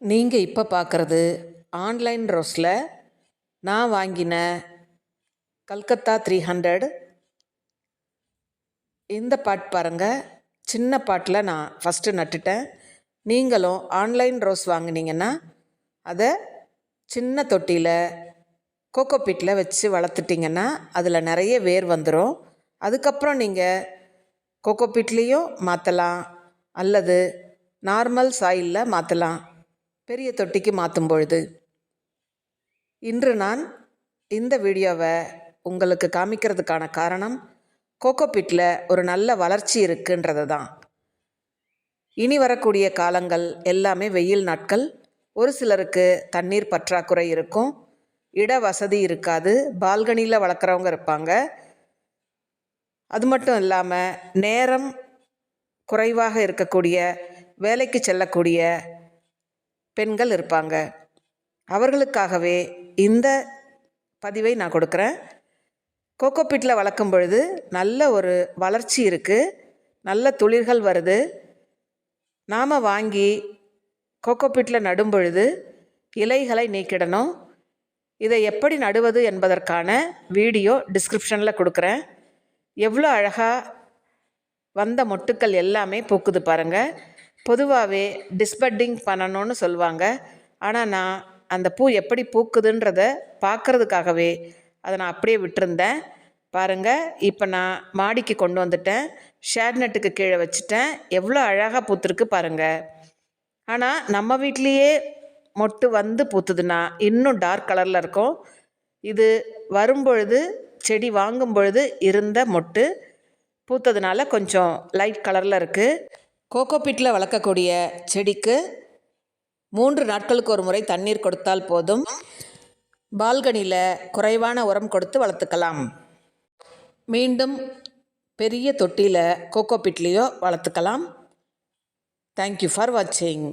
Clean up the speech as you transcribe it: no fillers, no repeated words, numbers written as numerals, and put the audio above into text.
நீங்கள் இப்போ பார்க்குறது ஆன்லைன் ரோஸில் நான் வாங்கின கல்கத்தா 300. இந்த பாட் பாருங்கள், சின்ன பாட்டில் நான் ஃபஸ்ட்டு நட்டுட்டேன். நீங்களும் ஆன்லைன் ரோஸ் வாங்கினீங்கன்னா அதை சின்ன தொட்டியில் கோகோபீட்டில் வச்சு வளர்த்துட்டிங்கன்னா அதில் நிறைய வேர் வந்துடும். அதுக்கப்புறம் நீங்கள் கோகோபீட்லேயும் மாற்றலாம் அல்லது நார்மல் சாயிலில் மாற்றலாம் பெரிய தொட்டிக்கு மாற்றும் பொழுது. இன்று நான் இந்த வீடியோவை உங்களுக்கு காமிக்கிறதுக்கான காரணம் கோகோபீட்டில் ஒரு நல்ல வளர்ச்சி இருக்குன்றது தான். இனி வரக்கூடிய காலங்கள் எல்லாமே வெயில் நாட்கள். ஒரு சிலருக்கு தண்ணீர் பற்றாக்குறை இருக்கும், இட வசதி இருக்காது, பால்கனியில் வளர்க்குறவங்க இருப்பாங்க. அது மட்டும் இல்லாமல் நேரம் குறைவாக இருக்கக்கூடிய வேலைக்கு செல்லக்கூடிய பெண்கள் இருப்பாங்க. அவர்களுக்காகவே இந்த பதிவை நான் கொடுக்குறேன். கோகோபீட்டில் வளர்க்கும் பொழுது நல்ல ஒரு வளர்ச்சி இருக்குது, நல்ல துளிர்கள் வருது. நாம் வாங்கி கோகோபீட்டில் நடும் பொழுது இலைகளை நீக்கிடணும். இதை எப்படி நடுவது என்பதற்கான வீடியோ டிஸ்கிரிப்ஷனில் கொடுக்குறேன். எவ்வளோ அழகாக வந்த மொட்டுக்கள் எல்லாமே பூக்குது பாருங்கள். பொதுவாகவே டிஸ்பட்டிங் பண்ணணும்னு சொல்லுவாங்க. ஆனால் நான் அந்த பூ எப்படி பூக்குதுன்றத பார்க்குறதுக்காகவே அதை நான் அப்படியே விட்டுருந்தேன். பாருங்கள், இப்போ நான் மாடிக்கு கொண்டு வந்துட்டேன், ஷேட்நெட்டுக்கு கீழே வச்சுட்டேன். எவ்வளோ அழகாக பூத்துருக்கு பாருங்கள். ஆனால் நம்ம வீட்லேயே மொட்டு வந்து பூத்துதுன்னா இன்னும் டார்க் கலரில் இருக்கும். இது வரும்பொழுது செடி வாங்கும் பொழுது இருந்த மொட்டு பூத்ததுனால கொஞ்சம் லைட் கலரில் இருக்குது. கோகோபீட்டில் வளர்க்கக்கூடிய செடிக்கு 3 நாட்களுக்கு ஒரு முறை தண்ணீர் கொடுத்தால் போதும். பால்கனியில் குறைவான உரம் கொடுத்து வளர்த்துக்கலாம். மீண்டும் பெரிய தொட்டியில் கோகோபீட்லேயோ வளர்த்துக்கலாம். தேங்க்யூ ஃபார் வாட்சிங்.